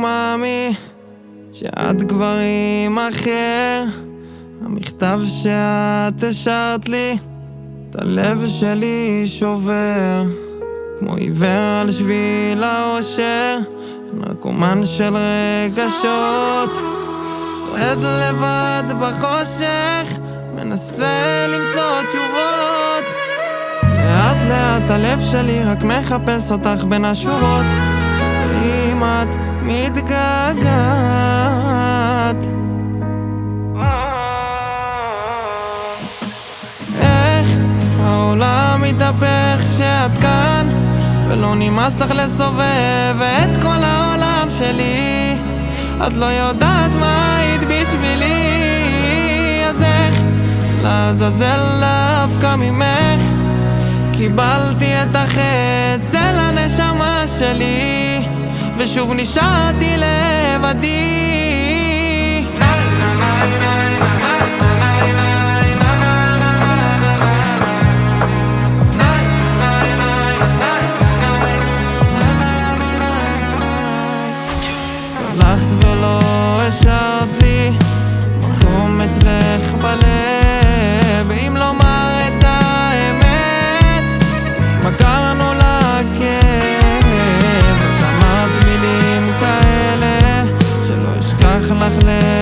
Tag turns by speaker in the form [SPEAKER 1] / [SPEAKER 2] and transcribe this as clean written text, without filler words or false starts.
[SPEAKER 1] מאמי שאת כבר עם אחר. המכתב שאת השארת לי את הלב שלי שובר, כמו עיוור על שביל האושר, נרקומן של רגשות, צועד לבד בחושך, מנסה למצוא תשובות. לאט לאט הלב שלי רק מחפש אותך בין השורות, ואם את מתגעגעת איך העולם מתהפך שאת כאן, ולא נמאס לך לסובב את כל העולם שלי. את לא יודעת מה היית בשבילי, אז איך לעזאזל דווקא ממך קיבלתי את החטא של הנשמה שלי, ושוב נשארתי לבדי. הלכת ולא השארת לי מקום אצלך בלב, ואם לומר את האמת התמכרנו לכאב. את אמרת מילים כאלה שלא אשכח לך לב.